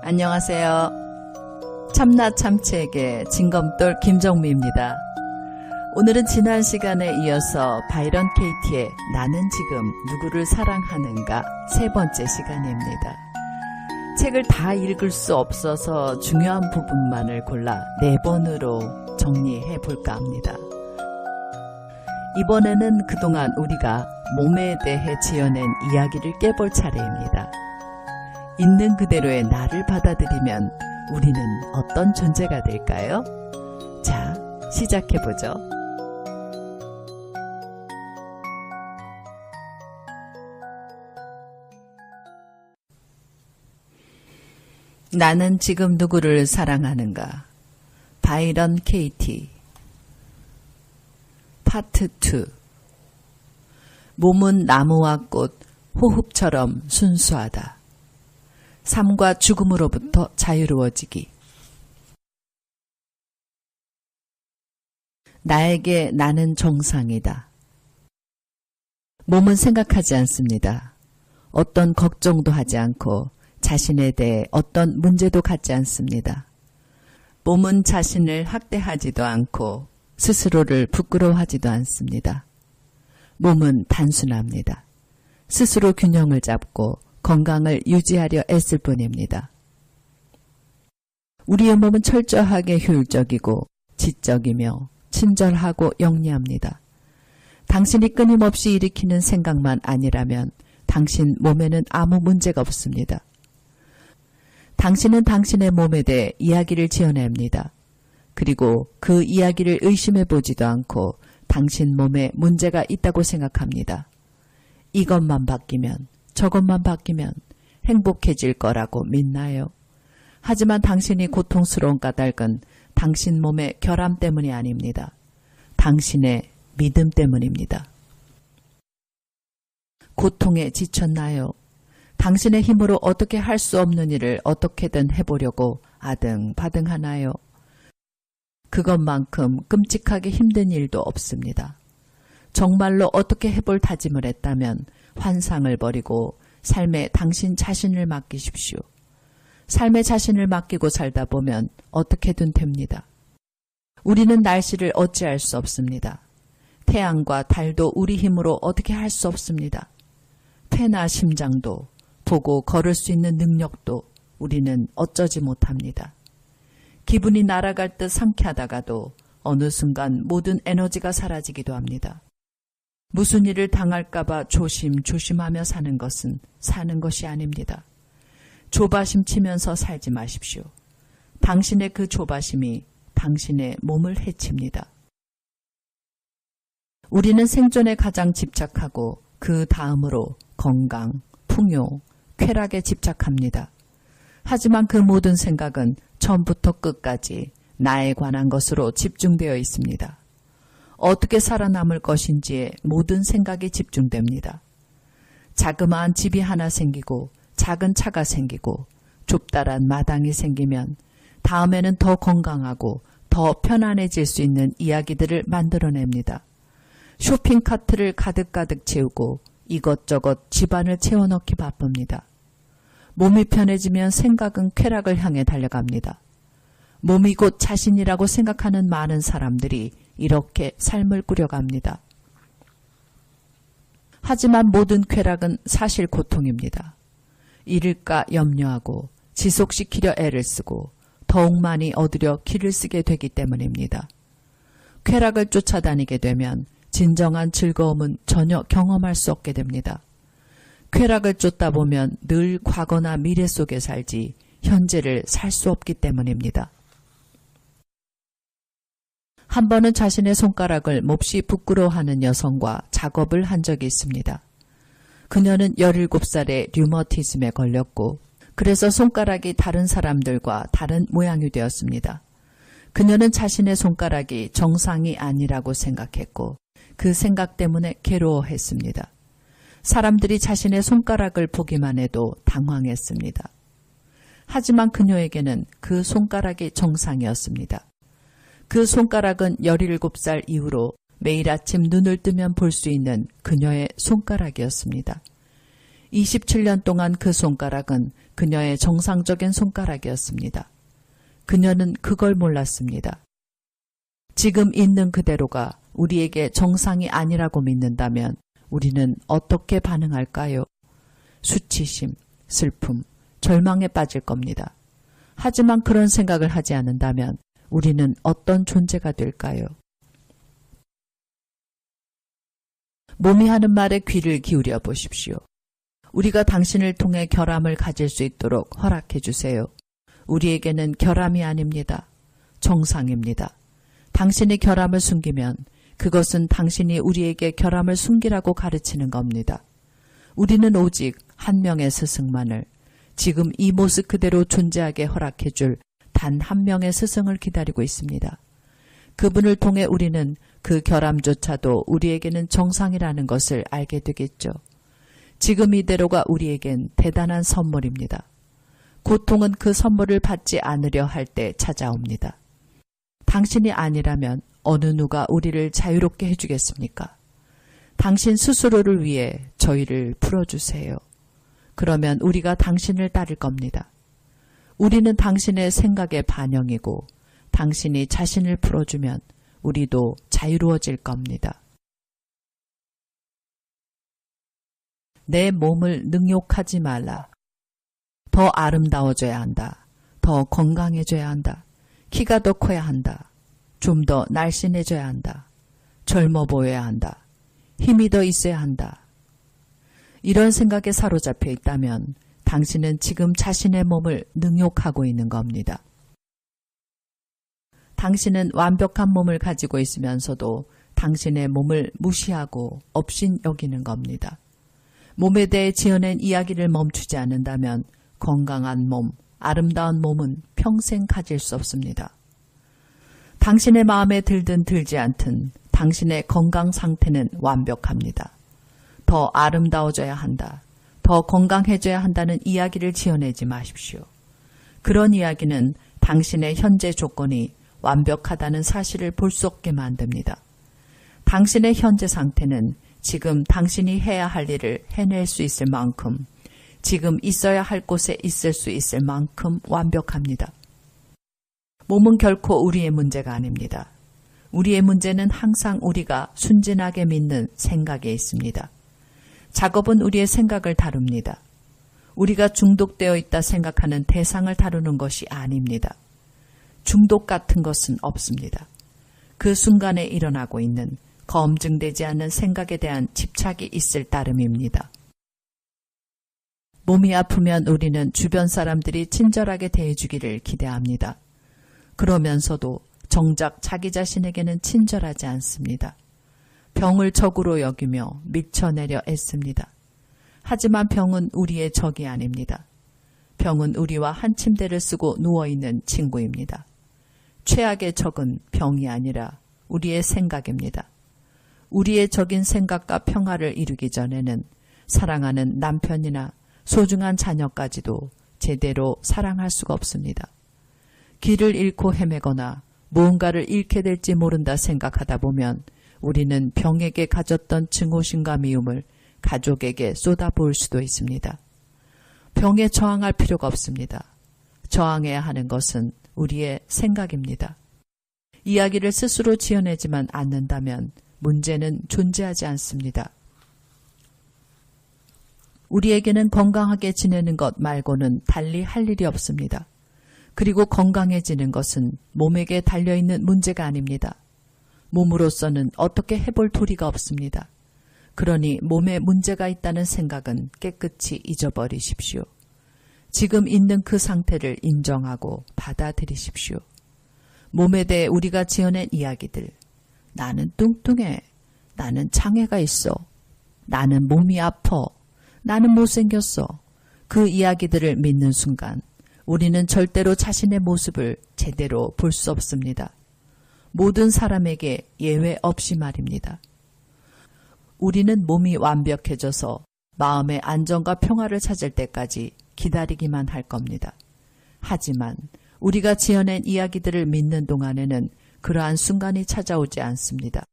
안녕하세요. 참나 참치에게 진검돌 김정미입니다. 오늘은 지난 시간에 이어서 바이런 케이티의 나는 지금 누구를 사랑하는가 세 번째 시간입니다. 책을 다 읽을 수 없어서 중요한 부분만을 골라 4번으로 정리해 볼까 합니다. 이번에는 그동안 우리가 몸에 대해 지어낸 이야기를 깨볼 차례입니다. 있는 그대로의 나를 받아들이면 우리는 어떤 존재가 될까요? 자, 시작해보죠. 나는 지금 누구를 사랑하는가? 바이런 케이티 파트 2. 몸은 나무와 꽃, 호흡처럼 순수하다. 삶과 죽음으로부터 자유로워지기. 나에게 나는 정상이다. 몸은 생각하지 않습니다. 어떤 걱정도 하지 않고 자신에 대해 어떤 문제도 갖지 않습니다. 몸은 자신을 학대하지도 않고 스스로를 부끄러워하지도 않습니다. 몸은 단순합니다. 스스로 균형을 잡고 건강을 유지하려 애쓸 뿐입니다. 우리의 몸은 철저하게 효율적이고 지적이며 친절하고 영리합니다. 당신이 끊임없이 일으키는 생각만 아니라면 당신 몸에는 아무 문제가 없습니다. 당신은 당신의 몸에 대해 이야기를 지어냅니다. 그리고 그 이야기를 의심해보지도 않고 당신 몸에 문제가 있다고 생각합니다. 이것만 바뀌면 저것만 바뀌면 행복해질 거라고 믿나요? 하지만 당신이 고통스러운 까닭은 당신 몸의 결함 때문이 아닙니다. 당신의 믿음 때문입니다. 고통에 지쳤나요? 당신의 힘으로 어떻게 할 수 없는 일을 어떻게든 해보려고 아등바등하나요? 그것만큼 끔찍하게 힘든 일도 없습니다. 정말로 어떻게 해볼 다짐을 했다면 환상을 버리고 삶에 당신 자신을 맡기십시오. 삶의 자신을 맡기고 살다 보면 어떻게든 됩니다. 우리는 날씨를 어찌할 수 없습니다. 태양과 달도 우리 힘으로 어떻게 할 수 없습니다. 폐나 심장도 보고 걸을 수 있는 능력도 우리는 어쩌지 못합니다. 기분이 날아갈 듯 상쾌하다가도 어느 순간 모든 에너지가 사라지기도 합니다. 무슨 일을 당할까봐 조심조심하며 사는 것은 사는 것이 아닙니다. 조바심 치면서 살지 마십시오. 당신의 그 조바심이 당신의 몸을 해칩니다. 우리는 생존에 가장 집착하고 그 다음으로 건강, 풍요, 쾌락에 집착합니다. 하지만 그 모든 생각은 처음부터 끝까지 나에 관한 것으로 집중되어 있습니다. 어떻게 살아남을 것인지에 모든 생각이 집중됩니다. 자그마한 집이 하나 생기고 작은 차가 생기고 좁다란 마당이 생기면 다음에는 더 건강하고 더 편안해질 수 있는 이야기들을 만들어냅니다. 쇼핑카트를 가득가득 채우고 이것저것 집안을 채워넣기 바쁩니다. 몸이 편해지면 생각은 쾌락을 향해 달려갑니다. 몸이 곧 자신이라고 생각하는 많은 사람들이 이렇게 삶을 꾸려갑니다. 하지만 모든 쾌락은 사실 고통입니다. 잃을까 염려하고 지속시키려 애를 쓰고 더욱 많이 얻으려 기를 쓰게 되기 때문입니다. 쾌락을 쫓아다니게 되면 진정한 즐거움은 전혀 경험할 수 없게 됩니다. 쾌락을 쫓다 보면 늘 과거나 미래 속에 살지 현재를 살 수 없기 때문입니다. 한 번은 자신의 손가락을 몹시 부끄러워하는 여성과 작업을 한 적이 있습니다. 그녀는 17살에 류머티즘에 걸렸고 그래서 손가락이 다른 사람들과 다른 모양이 되었습니다. 그녀는 자신의 손가락이 정상이 아니라고 생각했고 그 생각 때문에 괴로워했습니다. 사람들이 자신의 손가락을 보기만 해도 당황했습니다. 하지만 그녀에게는 그 손가락이 정상이었습니다. 그 손가락은 17살 이후로 매일 아침 눈을 뜨면 볼 수 있는 그녀의 손가락이었습니다. 27년 동안 그 손가락은 그녀의 정상적인 손가락이었습니다. 그녀는 그걸 몰랐습니다. 지금 있는 그대로가 우리에게 정상이 아니라고 믿는다면 우리는 어떻게 반응할까요? 수치심, 슬픔, 절망에 빠질 겁니다. 하지만 그런 생각을 하지 않는다면 우리는 어떤 존재가 될까요? 몸이 하는 말에 귀를 기울여 보십시오. 우리가 당신을 통해 결함을 가질 수 있도록 허락해 주세요. 우리에게는 결함이 아닙니다. 정상입니다. 당신이 결함을 숨기면 그것은 당신이 우리에게 결함을 숨기라고 가르치는 겁니다. 우리는 오직 한 명의 스승만을, 지금 이 모습 그대로 존재하게 허락해 줄 단 한 명의 스승을 기다리고 있습니다. 그분을 통해 우리는 그 결함조차도 우리에게는 정상이라는 것을 알게 되겠죠. 지금 이대로가 우리에겐 대단한 선물입니다. 고통은 그 선물을 받지 않으려 할 때 찾아옵니다. 당신이 아니라면 어느 누가 우리를 자유롭게 해주겠습니까? 당신 스스로를 위해 저희를 풀어주세요. 그러면 우리가 당신을 따를 겁니다. 우리는 당신의 생각의 반영이고 당신이 자신을 풀어주면 우리도 자유로워질 겁니다. 내 몸을 능욕하지 말라. 더 아름다워져야 한다. 더 건강해져야 한다. 키가 더 커야 한다. 좀 더 날씬해져야 한다. 젊어 보여야 한다. 힘이 더 있어야 한다. 이런 생각에 사로잡혀 있다면 당신은 지금 자신의 몸을 능욕하고 있는 겁니다. 당신은 완벽한 몸을 가지고 있으면서도 당신의 몸을 무시하고 업신 여기는 겁니다. 몸에 대해 지어낸 이야기를 멈추지 않는다면 건강한 몸, 아름다운 몸은 평생 가질 수 없습니다. 당신의 마음에 들든 들지 않든 당신의 건강 상태는 완벽합니다. 더 아름다워져야 한다. 더 건강해져야 한다는 이야기를 지어내지 마십시오. 그런 이야기는 당신의 현재 조건이 완벽하다는 사실을 볼 수 없게 만듭니다. 당신의 현재 상태는 지금 당신이 해야 할 일을 해낼 수 있을 만큼, 지금 있어야 할 곳에 있을 수 있을 만큼 완벽합니다. 몸은 결코 우리의 문제가 아닙니다. 우리의 문제는 항상 우리가 순진하게 믿는 생각에 있습니다. 작업은 우리의 생각을 다룹니다. 우리가 중독되어 있다 생각하는 대상을 다루는 것이 아닙니다. 중독 같은 것은 없습니다. 그 순간에 일어나고 있는 검증되지 않는 생각에 대한 집착이 있을 따름입니다. 몸이 아프면 우리는 주변 사람들이 친절하게 대해주기를 기대합니다. 그러면서도 정작 자기 자신에게는 친절하지 않습니다. 병을 적으로 여기며 밀쳐내려 애씁니다. 하지만 병은 우리의 적이 아닙니다. 병은 우리와 한 침대를 쓰고 누워있는 친구입니다. 최악의 적은 병이 아니라 우리의 생각입니다. 우리의 적인 생각과 평화를 이루기 전에는 사랑하는 남편이나 소중한 자녀까지도 제대로 사랑할 수가 없습니다. 길을 잃고 헤매거나 무언가를 잃게 될지 모른다 생각하다 보면 우리는 병에게 가졌던 증오심과 미움을 가족에게 쏟아부을 수도 있습니다. 병에 저항할 필요가 없습니다. 저항해야 하는 것은 우리의 생각입니다. 이야기를 스스로 지어내지만 않는다면 문제는 존재하지 않습니다. 우리에게는 건강하게 지내는 것 말고는 달리 할 일이 없습니다. 그리고 건강해지는 것은 몸에게 달려있는 문제가 아닙니다. 몸으로서는 어떻게 해볼 도리가 없습니다. 그러니 몸에 문제가 있다는 생각은 깨끗이 잊어버리십시오. 지금 있는 그 상태를 인정하고 받아들이십시오. 몸에 대해 우리가 지어낸 이야기들, 나는 뚱뚱해, 나는 장애가 있어, 나는 몸이 아파, 나는 못생겼어, 그 이야기들을 믿는 순간 우리는 절대로 자신의 모습을 제대로 볼 수 없습니다. 모든 사람에게 예외 없이 말입니다. 우리는 몸이 완벽해져서 마음의 안정과 평화를 찾을 때까지 기다리기만 할 겁니다. 하지만 우리가 지어낸 이야기들을 믿는 동안에는 그러한 순간이 찾아오지 않습니다.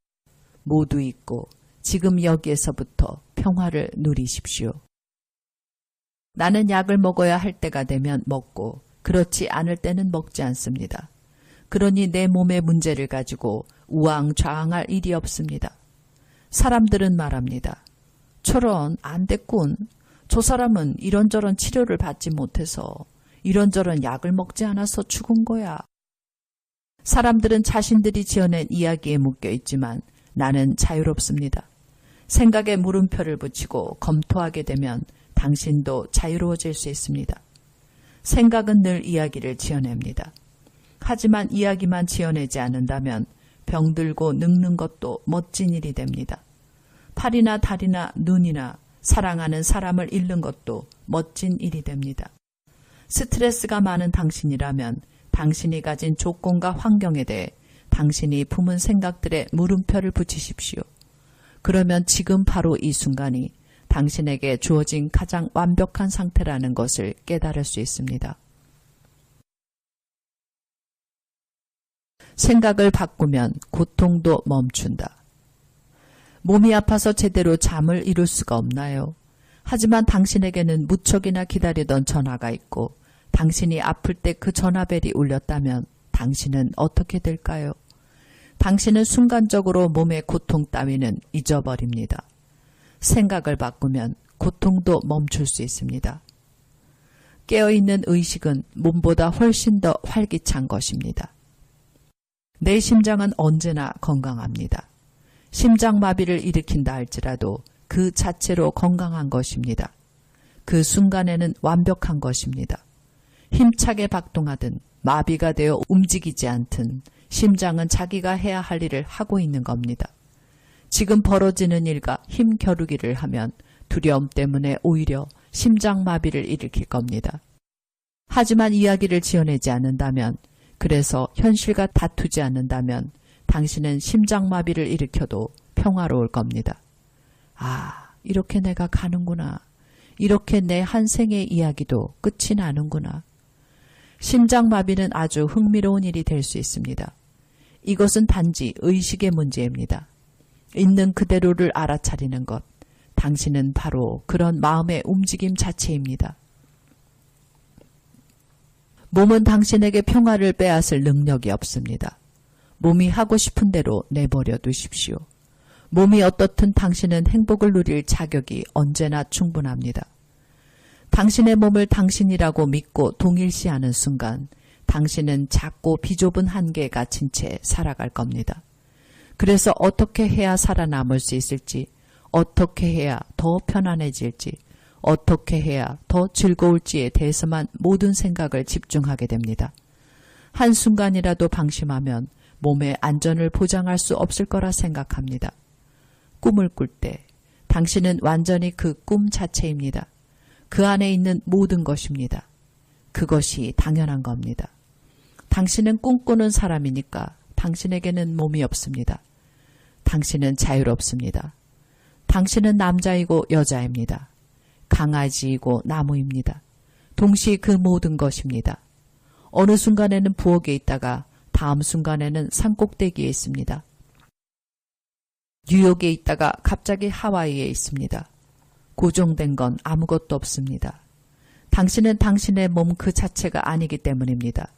모두 잊고 지금 여기에서부터 평화를 누리십시오. 나는 약을 먹어야 할 때가 되면 먹고 그렇지 않을 때는 먹지 않습니다. 그러니 내 몸의 문제를 가지고 우왕좌왕할 일이 없습니다. 사람들은 말합니다. 저런 안 됐군. 저 사람은 이런저런 치료를 받지 못해서 이런저런 약을 먹지 않아서 죽은 거야. 사람들은 자신들이 지어낸 이야기에 묶여 있지만 나는 자유롭습니다. 생각에 물음표를 붙이고 검토하게 되면 당신도 자유로워질 수 있습니다. 생각은 늘 이야기를 지어냅니다. 하지만 이야기만 지어내지 않는다면 병들고 늙는 것도 멋진 일이 됩니다. 팔이나 다리나 눈이나 사랑하는 사람을 잃는 것도 멋진 일이 됩니다. 스트레스가 많은 당신이라면 당신이 가진 조건과 환경에 대해 당신이 품은 생각들에 물음표를 붙이십시오. 그러면 지금 바로 이 순간이 당신에게 주어진 가장 완벽한 상태라는 것을 깨달을 수 있습니다. 생각을 바꾸면 고통도 멈춘다. 몸이 아파서 제대로 잠을 이룰 수가 없나요? 하지만 당신에게는 무척이나 기다리던 전화가 있고 당신이 아플 때 그 전화벨이 울렸다면 당신은 어떻게 될까요? 당신은 순간적으로 몸의 고통 따위는 잊어버립니다. 생각을 바꾸면 고통도 멈출 수 있습니다. 깨어있는 의식은 몸보다 훨씬 더 활기찬 것입니다. 내 심장은 언제나 건강합니다. 심장마비를 일으킨다 할지라도 그 자체로 건강한 것입니다. 그 순간에는 완벽한 것입니다. 힘차게 박동하든 마비가 되어 움직이지 않든 심장은 자기가 해야 할 일을 하고 있는 겁니다. 지금 벌어지는 일과 힘겨루기를 하면 두려움 때문에 오히려 심장마비를 일으킬 겁니다. 하지만 이야기를 지어내지 않는다면, 그래서 현실과 다투지 않는다면 당신은 심장마비를 일으켜도 평화로울 겁니다. 아, 이렇게 내가 가는구나. 이렇게 내 한 생의 이야기도 끝이 나는구나. 심장마비는 아주 흥미로운 일이 될 수 있습니다. 이것은 단지 의식의 문제입니다. 있는 그대로를 알아차리는 것, 당신은 바로 그런 마음의 움직임 자체입니다. 몸은 당신에게 평화를 빼앗을 능력이 없습니다. 몸이 하고 싶은 대로 내버려 두십시오. 몸이 어떻든 당신은 행복을 누릴 자격이 언제나 충분합니다. 당신의 몸을 당신이라고 믿고 동일시하는 순간 당신은 작고 비좁은 한계에 갇힌 채 살아갈 겁니다. 그래서 어떻게 해야 살아남을 수 있을지, 어떻게 해야 더 편안해질지, 어떻게 해야 더 즐거울지에 대해서만 모든 생각을 집중하게 됩니다. 한순간이라도 방심하면 몸의 안전을 보장할 수 없을 거라 생각합니다. 꿈을 꿀 때 당신은 완전히 그 꿈 자체입니다. 그 안에 있는 모든 것입니다. 그것이 당연한 겁니다. 당신은 꿈꾸는 사람이니까 당신에게는 몸이 없습니다. 당신은 자유롭습니다. 당신은 남자이고 여자입니다. 강아지이고 나무입니다. 동시에 그 모든 것입니다. 어느 순간에는 부엌에 있다가 다음 순간에는 산꼭대기에 있습니다. 뉴욕에 있다가 갑자기 하와이에 있습니다. 고정된 건 아무것도 없습니다. 당신은 당신의 몸 그 자체가 아니기 때문입니다.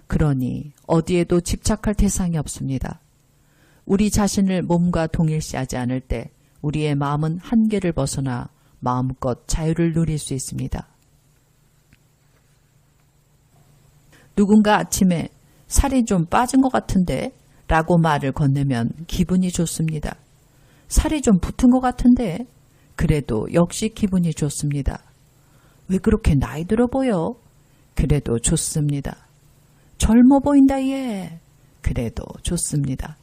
그러니 어디에도 집착할 대상이 없습니다. 우리 자신을 몸과 동일시하지 않을 때 우리의 마음은 한계를 벗어나 마음껏 자유를 누릴 수 있습니다. 누군가 아침에 살이 좀 빠진 것 같은데 라고 말을 건네면 기분이 좋습니다. 살이 좀 붙은 것 같은데 그래도 역시 기분이 좋습니다. 왜 그렇게 나이 들어 보여? 그래도 좋습니다. 젊어 보인다 얘. 그래도 좋습니다.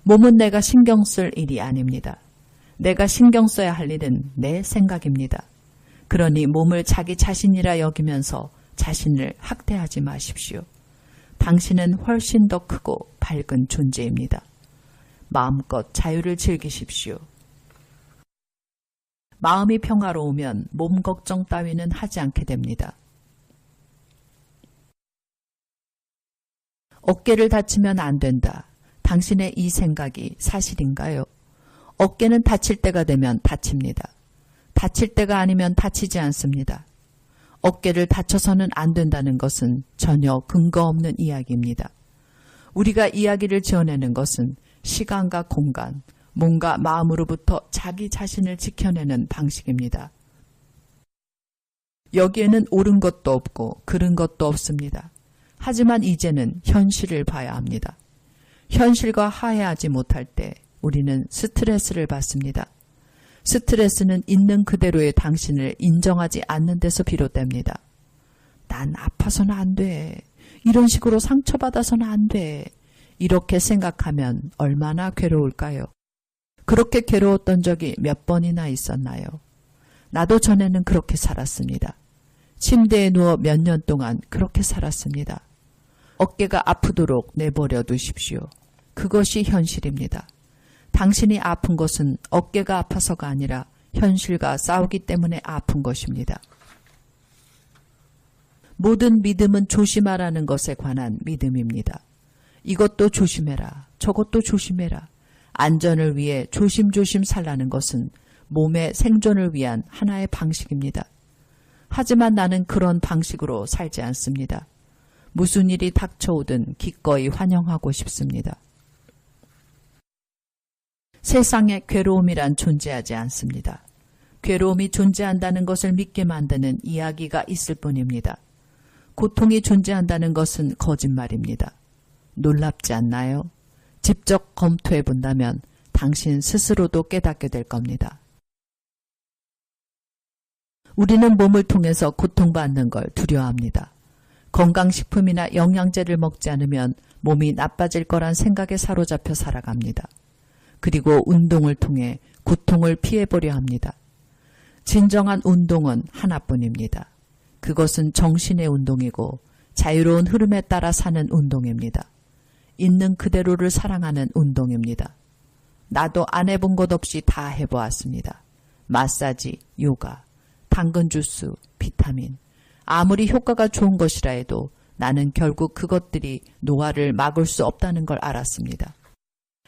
몸은 내가 신경 쓸 일이 아닙니다. 내가 신경 써야 할 일은 내 생각입니다. 그러니 몸을 자기 자신이라 여기면서 자신을 학대하지 마십시오. 당신은 훨씬 더 크고 밝은 존재입니다. 마음껏 자유를 즐기십시오. 마음이 평화로우면 몸 걱정 따위는 하지 않게 됩니다. 어깨를 다치면 안 된다. 당신의 이 생각이 사실인가요? 어깨는 다칠 때가 되면 다칩니다. 다칠 때가 아니면 다치지 않습니다. 어깨를 다쳐서는 안 된다는 것은 전혀 근거 없는 이야기입니다. 우리가 이야기를 지어내는 것은 시간과 공간, 몸과 마음으로부터 자기 자신을 지켜내는 방식입니다. 여기에는 옳은 것도 없고 그른 것도 없습니다. 하지만 이제는 현실을 봐야 합니다. 현실과 화해하지 못할 때 우리는 스트레스를 받습니다. 스트레스는 있는 그대로의 당신을 인정하지 않는 데서 비롯됩니다. 난 아파서는 안 돼. 이런 식으로 상처받아서는 안 돼. 이렇게 생각하면 얼마나 괴로울까요? 그렇게 괴로웠던 적이 몇 번이나 있었나요? 나도 전에는 그렇게 살았습니다. 침대에 누워 몇 년 동안 그렇게 살았습니다. 어깨가 아프도록 내버려 두십시오. 그것이 현실입니다. 당신이 아픈 것은 어깨가 아파서가 아니라 현실과 싸우기 때문에 아픈 것입니다. 모든 믿음은 조심하라는 것에 관한 믿음입니다. 이것도 조심해라. 저것도 조심해라. 안전을 위해 조심조심 살라는 것은 몸의 생존을 위한 하나의 방식입니다. 하지만 나는 그런 방식으로 살지 않습니다. 무슨 일이 닥쳐오든 기꺼이 환영하고 싶습니다. 세상에 괴로움이란 존재하지 않습니다. 괴로움이 존재한다는 것을 믿게 만드는 이야기가 있을 뿐입니다. 고통이 존재한다는 것은 거짓말입니다. 놀랍지 않나요? 직접 검토해 본다면 당신 스스로도 깨닫게 될 겁니다. 우리는 몸을 통해서 고통받는 걸 두려워합니다. 건강식품이나 영양제를 먹지 않으면 몸이 나빠질 거란 생각에 사로잡혀 살아갑니다. 그리고 운동을 통해 고통을 피해보려 합니다. 진정한 운동은 하나뿐입니다. 그것은 정신의 운동이고 자유로운 흐름에 따라 사는 운동입니다. 있는 그대로를 사랑하는 운동입니다. 나도 안 해본 것 없이 다 해보았습니다. 마사지, 요가, 당근 주스, 비타민. 아무리 효과가 좋은 것이라 해도 나는 결국 그것들이 노화를 막을 수 없다는 걸 알았습니다.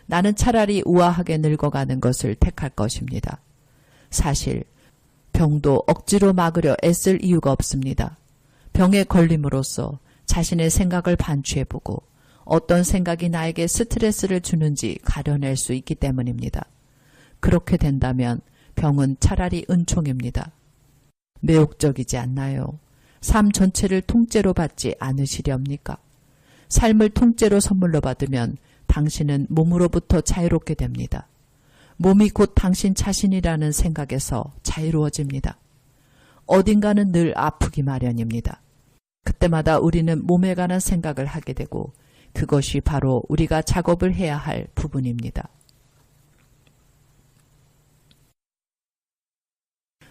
나는 차라리 우아하게 늙어가는 것을 택할 것입니다. 사실 병도 억지로 막으려 애쓸 이유가 없습니다. 병에 걸림으로써 자신의 생각을 반추해보고 어떤 생각이 나에게 스트레스를 주는지 가려낼 수 있기 때문입니다. 그렇게 된다면 병은 차라리 은총입니다. 매혹적이지 않나요? 삶 전체를 통째로 받지 않으시렵니까? 삶을 통째로 선물로 받으면 당신은 몸으로부터 자유롭게 됩니다. 몸이 곧 당신 자신이라는 생각에서 자유로워집니다. 어딘가는 늘 아프기 마련입니다. 그때마다 우리는 몸에 관한 생각을 하게 되고 그것이 바로 우리가 작업을 해야 할 부분입니다.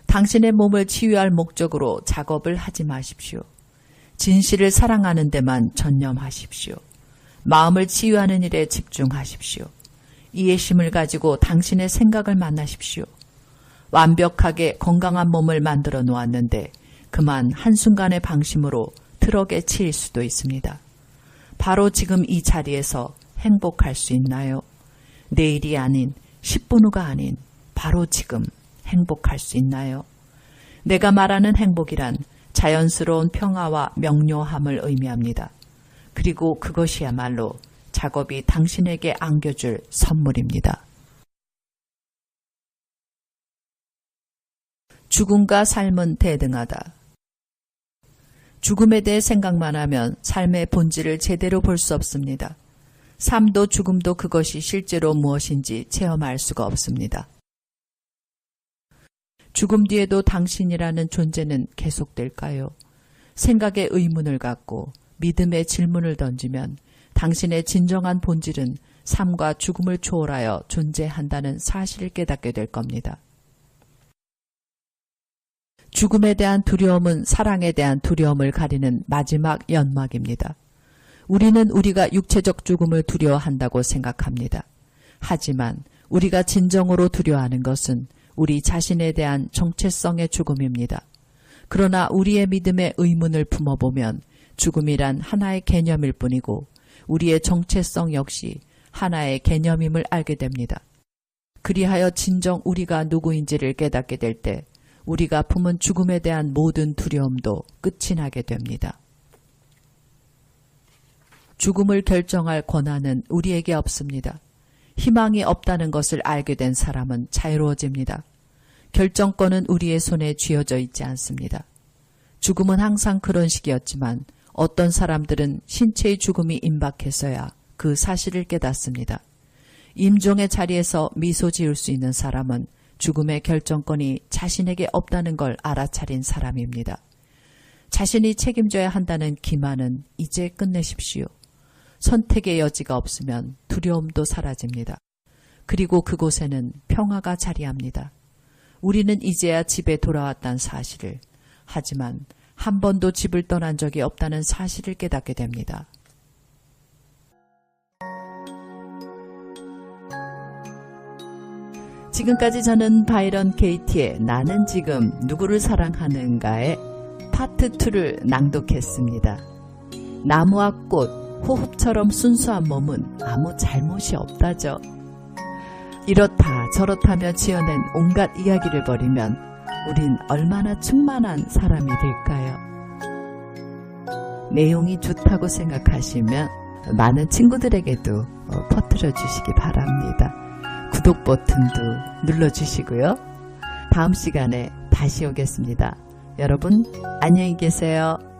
당신의 몸을 치유할 목적으로 작업을 하지 마십시오. 진실을 사랑하는 데만 전념하십시오. 마음을 치유하는 일에 집중하십시오. 이해심을 가지고 당신의 생각을 만나십시오. 완벽하게 건강한 몸을 만들어 놓았는데 그만 한순간의 방심으로 트럭에 치일 수도 있습니다. 바로 지금 이 자리에서 행복할 수 있나요? 내일이 아닌 10분 후가 아닌 바로 지금 행복할 수 있나요? 내가 말하는 행복이란 자연스러운 평화와 명료함을 의미합니다. 그리고 그것이야말로 작업이 당신에게 안겨줄 선물입니다. 죽음과 삶은 대등하다. 죽음에 대해 생각만 하면 삶의 본질을 제대로 볼 수 없습니다. 삶도 죽음도 그것이 실제로 무엇인지 체험할 수가 없습니다. 죽음 뒤에도 당신이라는 존재는 계속될까요? 생각의 의문을 갖고 믿음의 질문을 던지면 당신의 진정한 본질은 삶과 죽음을 초월하여 존재한다는 사실을 깨닫게 될 겁니다. 죽음에 대한 두려움은 사랑에 대한 두려움을 가리는 마지막 연막입니다. 우리는 우리가 육체적 죽음을 두려워한다고 생각합니다. 하지만 우리가 진정으로 두려워하는 것은 우리 자신에 대한 정체성의 죽음입니다. 그러나 우리의 믿음에 의문을 품어보면 죽음이란 하나의 개념일 뿐이고 우리의 정체성 역시 하나의 개념임을 알게 됩니다. 그리하여 진정 우리가 누구인지를 깨닫게 될 때 우리가 품은 죽음에 대한 모든 두려움도 끝이 나게 됩니다. 죽음을 결정할 권한은 우리에게 없습니다. 희망이 없다는 것을 알게 된 사람은 자유로워집니다. 결정권은 우리의 손에 쥐어져 있지 않습니다. 죽음은 항상 그런 식이었지만 어떤 사람들은 신체의 죽음이 임박해서야 그 사실을 깨닫습니다. 임종의 자리에서 미소 지을 수 있는 사람은 죽음의 결정권이 자신에게 없다는 걸 알아차린 사람입니다. 자신이 책임져야 한다는 기만은 이제 끝내십시오. 선택의 여지가 없으면 두려움도 사라집니다. 그리고 그곳에는 평화가 자리합니다. 우리는 이제야 집에 돌아왔다는 사실을, 하지만 한 번도 집을 떠난 적이 없다는 사실을 깨닫게 됩니다. 지금까지 저는 바이런 케이티의 나는 지금 누구를 사랑하는가의 파트 2를 낭독했습니다. 나무와 꽃, 호흡처럼 순수한 몸은 아무 잘못이 없다죠. 이렇다 저렇다며 지어낸 온갖 이야기를 벌이면 우린 얼마나 충만한 사람이 될까요? 내용이 좋다고 생각하시면 많은 친구들에게도 퍼뜨려 주시기 바랍니다. 구독 버튼도 눌러주시고요. 다음 시간에 다시 오겠습니다. 여러분 안녕히 계세요.